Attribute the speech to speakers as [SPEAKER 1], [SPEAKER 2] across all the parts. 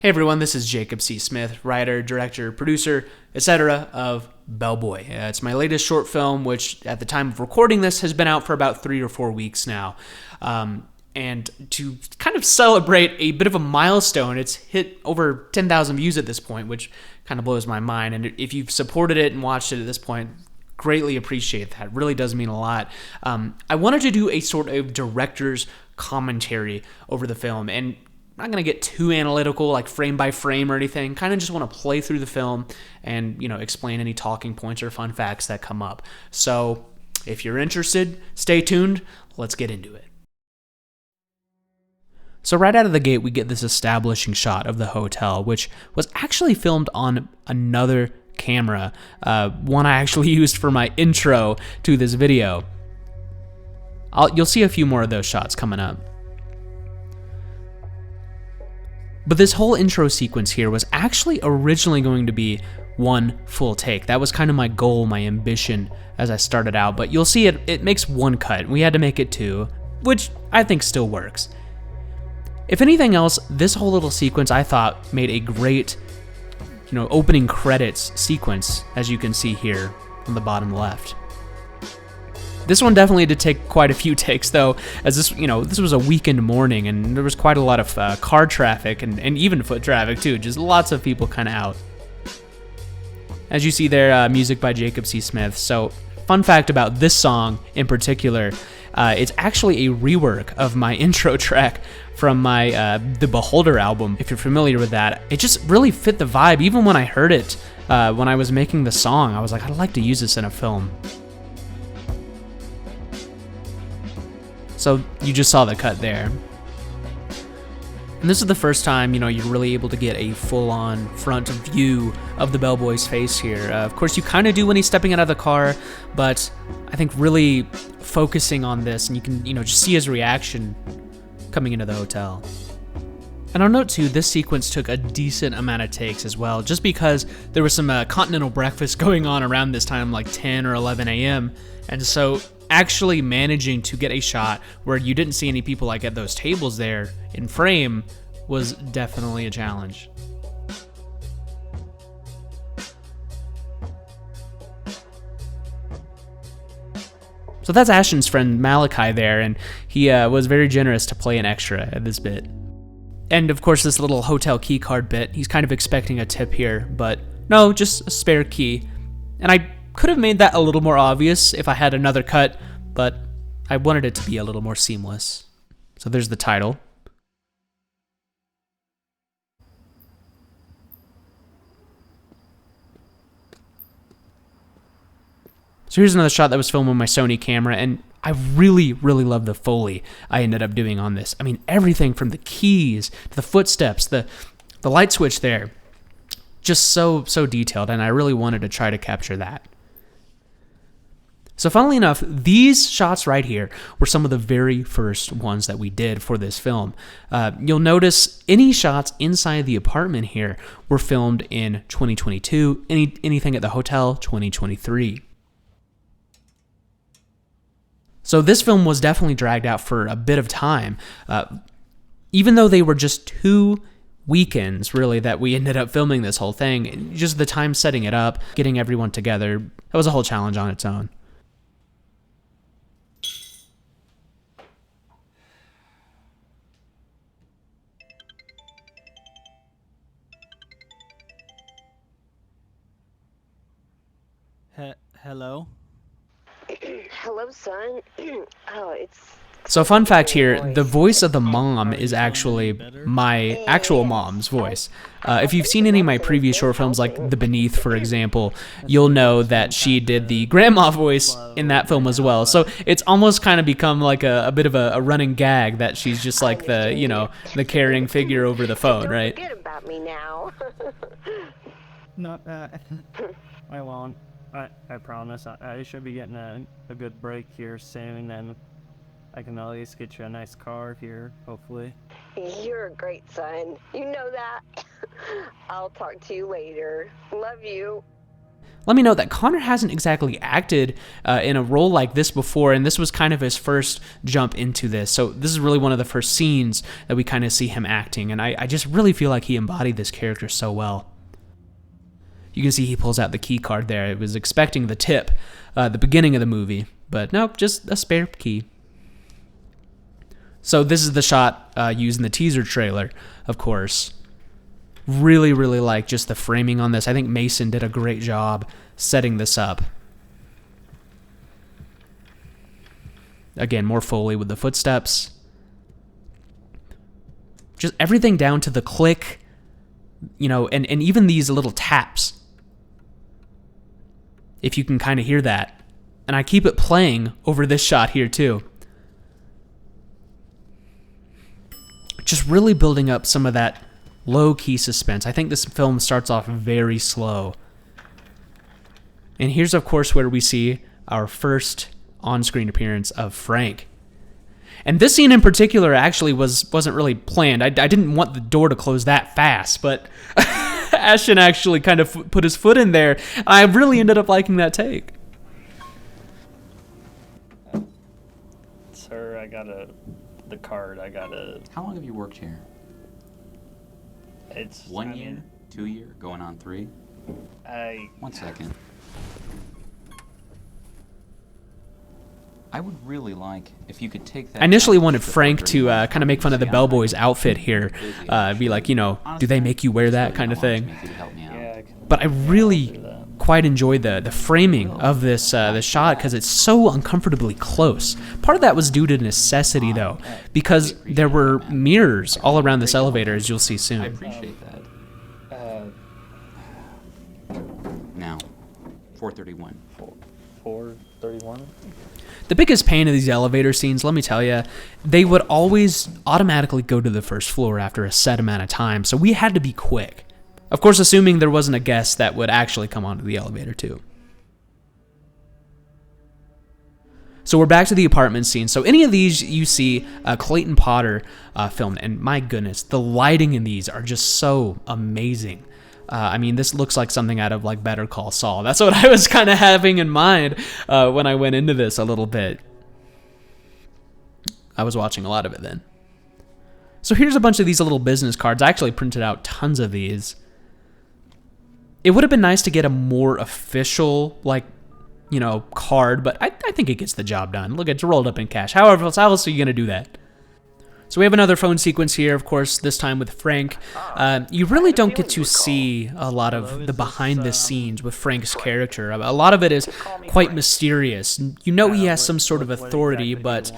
[SPEAKER 1] Hey everyone, this is Jacob C. Smith, writer, director, producer, etc. of Bellboy. It's my latest short film, which at the time of recording this has been out for about 3 or 4 weeks now. And to kind of celebrate a bit of a milestone, it's hit over 10,000 views at this point, which kind of blows my mind. And if you've supported it and watched it at this point, greatly appreciate that. It really does mean a lot. I wanted to do a sort of director's commentary over the film, and I'm not going to get too analytical, like frame by frame or anything. Kind of just want to play through the film and, explain any talking points or fun facts that come up. So if you're interested, stay tuned. Let's get into it. So right out of the gate, we get this establishing shot of the hotel, which was actually filmed on another camera, one I actually used for my intro to this video. You'll see a few more of those shots coming up. But this whole intro sequence here was actually originally going to be one full take. That was kind of my goal, my ambition as I started out, but you'll see it makes one cut. We had to make it two, which I think still works. If anything else, this whole little sequence I thought made a great, opening credits sequence, as you can see here on the bottom left. This one definitely did take quite a few takes, though, as this was a weekend morning, and there was quite a lot of car traffic and even foot traffic, too. Just lots of people kind of out. As you see there, music by Jacob C. Smith. So, fun fact about this song in particular, it's actually a rework of my intro track from my The Beholder album, if you're familiar with that. It just really fit the vibe. Even when I heard it, when I was making the song, I was like, I'd like to use this in a film. So you just saw the cut there. And this is the first time, you're really able to get a full-on front view of the bellboy's face here. Of course, you kind of do when he's stepping out of the car, but I think really focusing on this, and you can, just see his reaction coming into the hotel. And I'll note too, this sequence took a decent amount of takes as well, just because there was some continental breakfast going on around this time, like 10 or 11 a.m. And so actually managing to get a shot where you didn't see any people like at those tables there in frame was definitely a challenge. So that's Ashton's friend Malachi there, and he was very generous to play an extra at this bit. And of course this little hotel key card bit, he's kind of expecting a tip here, but no, just a spare key. And I could have made that a little more obvious if I had another cut, but I wanted it to be a little more seamless. So there's the title. So here's another shot that was filmed with my Sony camera, and I really, really love the Foley I ended up doing on this. I mean, everything from the keys to the footsteps, the light switch there, just so detailed, and I really wanted to try to capture that. So funnily enough, these shots right here were some of the very first ones that we did for this film. You'll notice any shots inside the apartment here were filmed in 2022, anything at the hotel, 2023. So this film was definitely dragged out for a bit of time, even though they were just 2 weekends, really, that we ended up filming this whole thing. Just the time setting it up, getting everyone together, that was a whole challenge on its own.
[SPEAKER 2] Hello?
[SPEAKER 3] Hello, son.
[SPEAKER 1] So fun fact here, the voice of the mom is actually my actual mom's voice. If you've seen any of my previous short films, like The Beneath, for example, you'll know that she did the grandma voice in that film as well. So it's almost kind of become like a bit of a running gag that she's just like the, the caring figure over the phone, right?
[SPEAKER 3] Forget about me now.
[SPEAKER 2] No, I won't. I promise. I should be getting a good break here soon, and I can at least get you a nice car here, hopefully.
[SPEAKER 3] You're a great son. You know that. I'll talk to you later. Love you.
[SPEAKER 1] Let me note that Connor hasn't exactly acted in a role like this before, and this was kind of his first jump into this. So this is really one of the first scenes that we kind of see him acting, and I just really feel like he embodied this character so well. You can see he pulls out the key card there. I was expecting the tip at the beginning of the movie, but nope, just a spare key. So this is the shot used in the teaser trailer, of course. Really, really like just the framing on this. I think Mason did a great job setting this up. Again, more Foley with the footsteps. Just everything down to the click, you know, and even these little taps. If you can kind of hear that. And I keep it playing over this shot here too. Just really building up some of that low-key suspense. I think this film starts off very slow. And here's, of course, where we see our first on-screen appearance of Frank. And this scene in particular actually wasn't really planned. I didn't want the door to close that fast, but Ashton actually kind of put his foot in there. I really ended up liking that take.
[SPEAKER 2] Sir, I got the card.
[SPEAKER 4] How long have you worked here?
[SPEAKER 2] It's
[SPEAKER 4] 1 year? 2 year? Going on 3? 1 second. I would really like if you could take that.
[SPEAKER 1] I initially wanted Frank to kind of make fun of the Bellboy's outfit here. Be like, you know, do they make you wear that kind of thing?
[SPEAKER 2] yeah.
[SPEAKER 1] But I really quite enjoyed the framing of this shot because it's so uncomfortably close. Part of that was due to necessity, though, because there were mirrors all around this elevator, as you'll see
[SPEAKER 4] I
[SPEAKER 1] soon.
[SPEAKER 4] appreciate that. Now, 431.
[SPEAKER 2] 431.
[SPEAKER 1] The biggest pain of these elevator scenes, let me tell you, they would always automatically go to the first floor after a set amount of time, so we had to be quick. Of course, assuming there wasn't a guest that would actually come onto the elevator, too. So we're back to the apartment scene. So any of these you see Clayton Potter filmed, and my goodness, the lighting in these are just so amazing. I mean, this looks like something out of like Better Call Saul. That's what I was kind of having in mind when I went into this a little bit. I was watching a lot of it then. So here's a bunch of these little business cards. I actually printed out tons of these. It would have been nice to get a more official, like, you know, card, but I think it gets the job done. Look, it's rolled up in cash. However, how else are you going to do that? So we have another phone sequence here, of course, this time with Frank. You really don't get to see a lot of the behind the scenes with Frank's character. A lot of it is quite mysterious. You know he has some sort of authority, but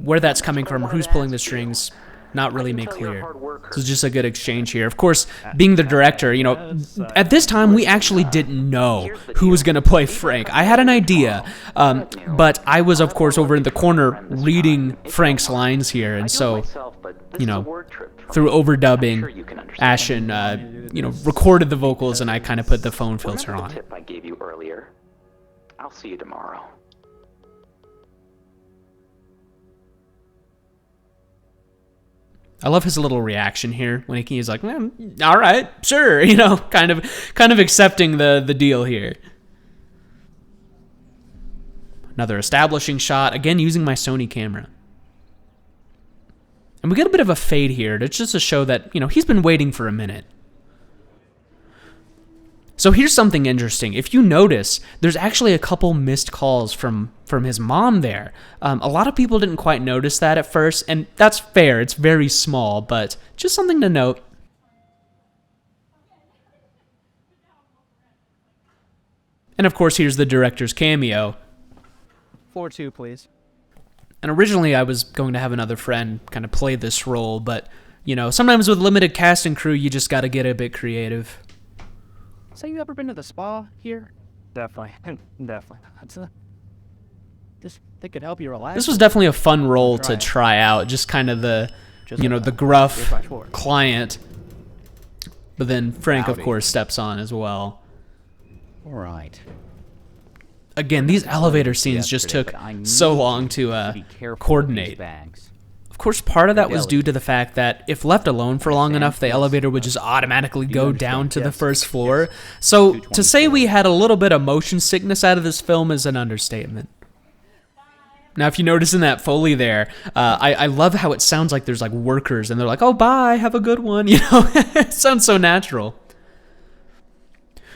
[SPEAKER 1] where that's coming from or who's pulling the strings, not really made clear. So it's just a good exchange here. Of course, being the director, you know, at this time we actually didn't know who was going to play Frank. I had an idea, but I was, of course, over in the corner reading Frank's lines here, and so, you know, through overdubbing, Ashton, you know, recorded the vocals, and I kind of put the phone filter on.
[SPEAKER 5] Tip I gave you earlier. I'll see you tomorrow.
[SPEAKER 1] I love his little reaction here when he's like, all right, sure, you know, kind of accepting the deal here. Another establishing shot, again using my Sony camera. And we get a bit of a fade here, just to show that, you know, he's been waiting for a minute. So here's something interesting. If you notice, there's actually a couple missed calls from his mom there. A lot of people didn't quite notice that at first, and that's fair. It's very small, but just something to note. And of course, here's the director's cameo.
[SPEAKER 6] Floor 2, please.
[SPEAKER 1] And originally, I was going to have another friend kind of play this role, but, you know, sometimes with limited cast and crew, you just got to get a bit creative.
[SPEAKER 6] So you ever been to the spa here?
[SPEAKER 2] Definitely. Definitely.
[SPEAKER 6] They could help you relax.
[SPEAKER 1] This was definitely a fun role to try out, just kind of the, you know, the gruff client. But then Frank, of course, steps on as well.
[SPEAKER 4] All right.
[SPEAKER 1] Again, these elevator scenes just took so long to coordinate. Of course, part of that was due to the fact that if left alone for long enough, the elevator would just automatically go down to the first floor. So to say we had a little bit of motion sickness out of this film is an understatement. Now, if you notice in that Foley there, I love how it sounds like there's like workers and they're like, oh, bye, have a good one. You know, it sounds so natural.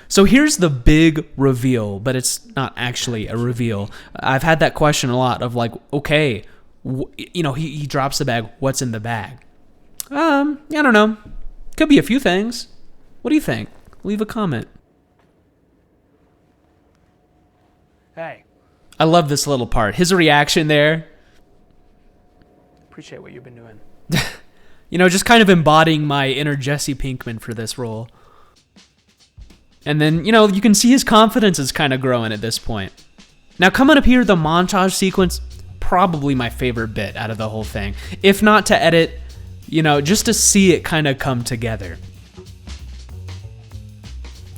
[SPEAKER 1] So here's the big reveal, but it's not actually a reveal. I've had that question a lot of like, okay, you know, he drops the bag. What's in the bag? I don't know. Could be a few things. What do you think? Leave a comment.
[SPEAKER 6] Hey.
[SPEAKER 1] I love this little part. His reaction there.
[SPEAKER 6] Appreciate what you've been doing.
[SPEAKER 1] You know, just kind of embodying my inner Jesse Pinkman for this role. And then, you know, you can see his confidence is kind of growing at this point. Now, coming up here, the montage sequence, probably my favorite bit out of the whole thing. If not to edit, you know, just to see it kind of come together.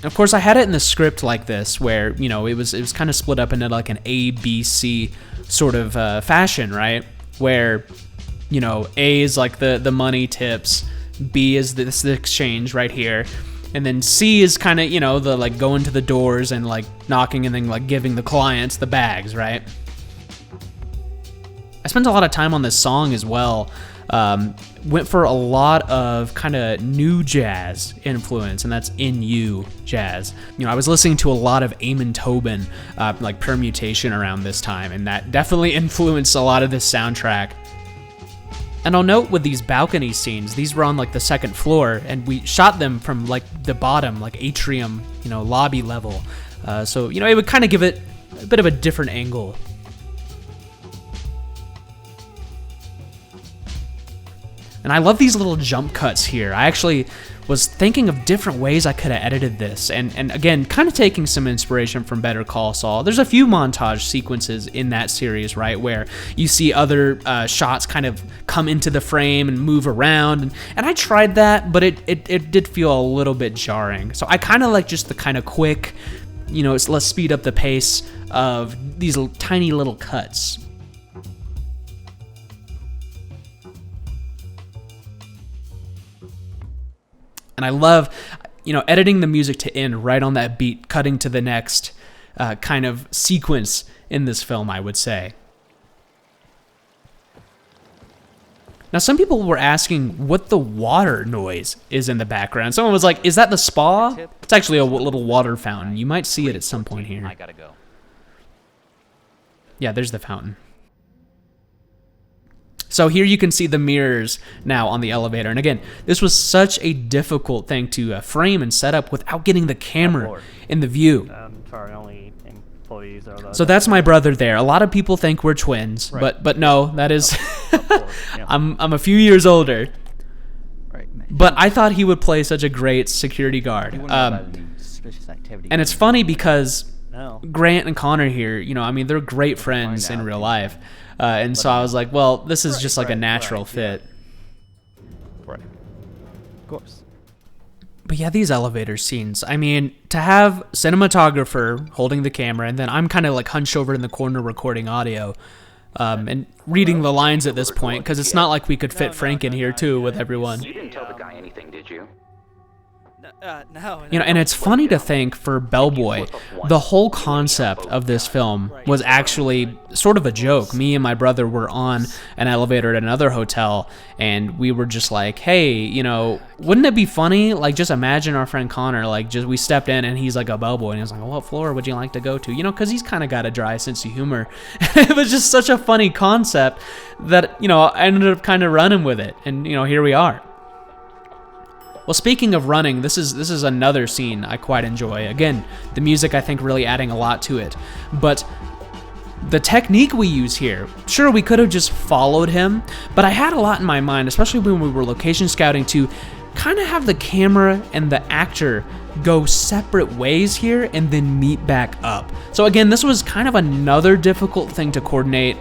[SPEAKER 1] Of course, I had it in the script like this, where, you know, it was kind of split up into like an A, B, C sort of fashion, right? Where, you know, A is like the money tips, B is the exchange right here, and then C is kind of, you know, the like going to the doors and like knocking and then like giving the clients the bags, right? I spent a lot of time on this song as well. Went for a lot of kind of new jazz influence, and that's in you jazz. You know, I was listening to a lot of Eamon Tobin, like permutation around this time, and that definitely influenced a lot of this soundtrack. And I'll note with these balcony scenes, these were on like the second floor, and we shot them from like the bottom, like atrium, you know, lobby level. So, you know, it would kind of give it a bit of a different angle. And I love these little jump cuts here. I actually was thinking of different ways I could have edited this. And again, kind of taking some inspiration from Better Call Saul. There's a few montage sequences in that series, right, where you see other shots kind of come into the frame and move around. And I tried that, but it did feel a little bit jarring. So I kind of like just the kind of quick, you know, let's speed up the pace of these tiny little cuts. And I love, you know, editing the music to end right on that beat, cutting to the next kind of sequence in this film, I would say. Now, some people were asking what the water noise is in the background. Someone was like, is that the spa? It's actually a little water fountain. You might see it at some point here.
[SPEAKER 4] I gotta go.
[SPEAKER 1] Yeah, there's the fountain. So here you can see the mirrors now on the elevator. And again, this was such a difficult thing to frame and set up without getting the camera in the view.
[SPEAKER 2] Sorry, only employees are those.
[SPEAKER 1] So that's my brother there. A lot of people think we're twins,
[SPEAKER 6] Right.
[SPEAKER 1] but no, that is
[SPEAKER 2] Of course, yeah.
[SPEAKER 1] I'm a few years older.
[SPEAKER 6] Right.
[SPEAKER 1] But I thought he would play such a great security guard.
[SPEAKER 6] Suspicious activity.
[SPEAKER 1] And it's funny because
[SPEAKER 2] No.
[SPEAKER 1] Grant and Connor here, you know, I mean, they're great friends in real life. And so I was like, well, this is just like a natural fit.
[SPEAKER 6] Right. Of course.
[SPEAKER 1] But yeah, these elevator scenes, I mean, to have cinematographer holding the camera, and then I'm kind of like hunched over in the corner recording audio, and reading the lines at this point, because it's not like we could fit Frank in here too with everyone.
[SPEAKER 5] You didn't tell the guy anything, did you?
[SPEAKER 6] No.
[SPEAKER 1] You know, and it's funny to think for Bellboy, the whole concept of this film was actually sort of a joke. Me and my brother were on an elevator at another hotel, and we were just like, hey, you know, wouldn't it be funny? Like, just imagine our friend Connor, like, just we stepped in and he's like a bellboy, and he was like, what floor would you like to go to? You know, because he's kind of got a dry sense of humor. It was just such a funny concept that, you know, I ended up kind of running with it, and, you know, here we are. Well, speaking of running, this is another scene I quite enjoy. Again, the music I think really adding a lot to it. But the technique we use here, sure, we could have just followed him, but I had a lot in my mind, especially when we were location scouting, to kind of have the camera and the actor go separate ways here and then meet back up. So again, this was kind of another difficult thing to coordinate.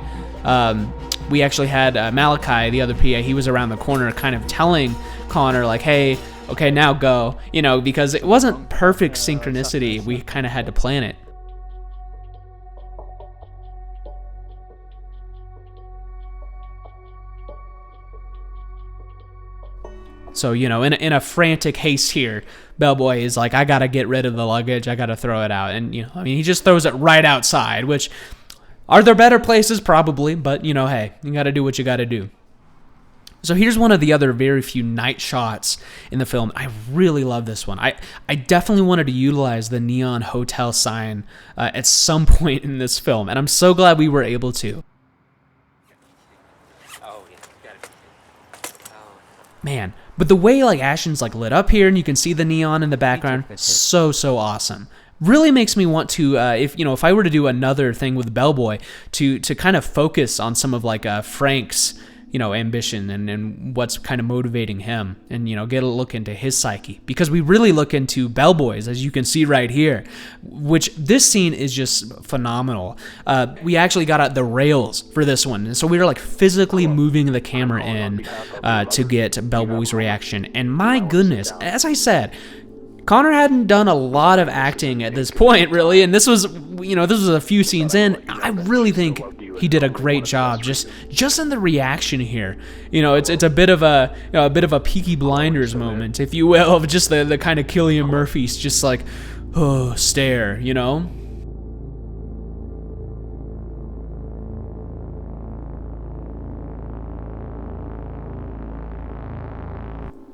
[SPEAKER 1] We actually had Malachi, the other PA, he was around the corner kind of telling Connor, like, hey, okay, now go, you know, because it wasn't perfect synchronicity. We kind of had to plan it. So, you know, in a frantic haste here, Bellboy is like, I gotta get rid of the luggage, I gotta throw it out. And, you know, I mean, he just throws it right outside, which, are there better places? Probably, but, you know, hey, you gotta do what you gotta do. So here's one of the other very few night shots in the film. I really love this one. I definitely wanted to utilize the neon hotel sign at some point in this film, and I'm so glad we were able to. Man, but the way like Ashton's like lit up here, and you can see the neon in the background, so awesome. Really makes me want to, if I were to do another thing with Bellboy, to kind of focus on some of like Frank's, you know, ambition and what's kind of motivating him, and, you know, get a look into his psyche, because we really look into Bellboy's, as you can see right here, which this scene is just phenomenal. We actually got out the rails for this one, and so we were like physically moving the camera in to get Bellboy's reaction. And my goodness, as I said, Connor hadn't done a lot of acting at this point, really, and this was a few scenes in. I really think he did a great job just in the reaction here. You know, it's a bit of a Peaky Blinders moment, if you will, of just the kind of Cillian Murphy's just like, oh, stare, you know?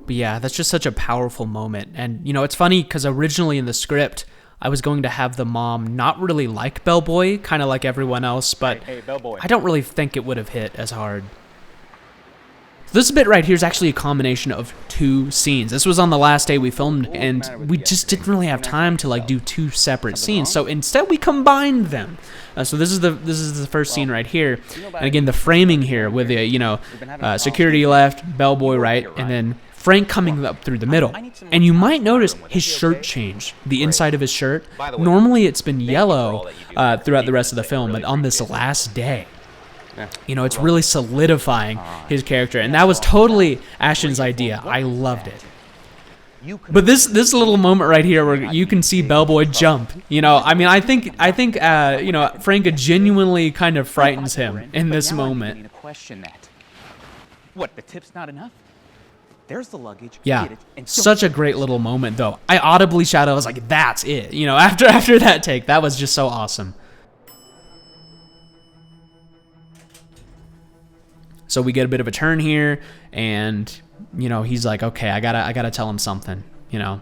[SPEAKER 1] But yeah, that's just such a powerful moment. And, you know, it's funny because originally in the script, I was going to have the mom not really like Bellboy, kind of like everyone else, but
[SPEAKER 6] Hey, Bellboy.
[SPEAKER 1] I don't really think it would have hit as hard. So this bit right here is actually a combination of two scenes. This was on the last day we filmed, and we just didn't really have time to like do two separate scenes. So instead, we combined them. So this is the first scene right here, and again the framing here with the security left, Bellboy right, and then Frank coming up through the middle. And you might notice his shirt changed, the inside of his shirt. Normally it's been yellow throughout the rest of the film, but on this last day, you know, it's really solidifying his character. And that was totally Ashton's idea. I loved it. But this little moment right here where you can see Bellboy jump, you know, I mean, I think you know, Frank genuinely kind of frightens him in this moment.
[SPEAKER 4] What, the tip's not enough? There's the luggage.
[SPEAKER 1] Yeah, such a great little moment, though. I audibly shouted, I was like, that's it. You know, after that take, that was just so awesome. So we get a bit of a turn here, and, you know, he's like, okay, I gotta tell him something, you know.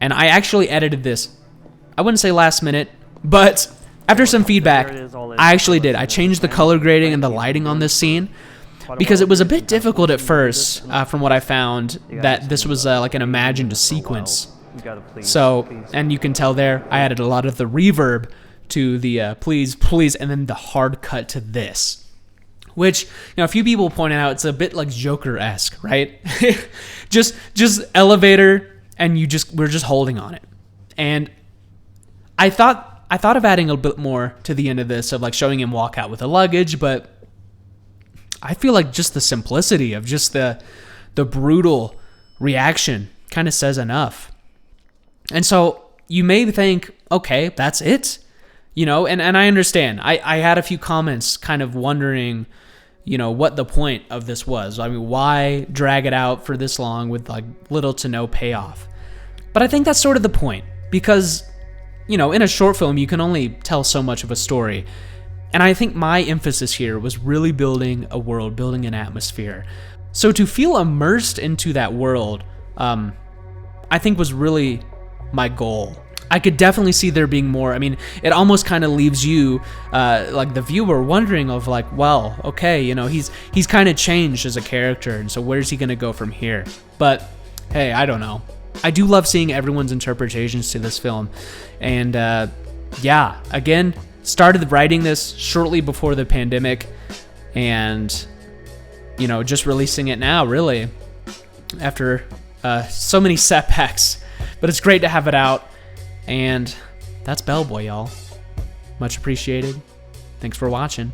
[SPEAKER 1] And I actually edited this, I wouldn't say last minute, but after some feedback, I actually did. I changed the color grading and the lighting on this scene, because it was a bit difficult at first, from what I found, that this was like an imagined sequence. So, and you can tell there, I added a lot of the reverb to the please, and then the hard cut to this. Which, you know, a few people pointed out, it's a bit like Joker-esque, right? just elevator, and we're just holding on it. And I thought of adding a bit more to the end of this, of like showing him walk out with the luggage, but I feel like just the simplicity of just the brutal reaction kind of says enough. And so you may think, okay, that's it. You know, and I understand. I had a few comments kind of wondering, you know, what the point of this was. I mean, why drag it out for this long with like little to no payoff? But I think that's sort of the point, because, you know, in a short film, you can only tell so much of a story. And I think my emphasis here was really building a world, building an atmosphere. So to feel immersed into that world, I think was really my goal. I could definitely see there being more. I mean, it almost kind of leaves you, like the viewer, wondering of like, well, okay, you know, he's kind of changed as a character, and so where's he going to go from here? But hey, I don't know. I do love seeing everyone's interpretations to this film. And yeah, again, started writing this shortly before the pandemic, and, you know, just releasing it now, really, after so many setbacks. But it's great to have it out. And that's Bellboy, y'all. Much appreciated. Thanks for watching.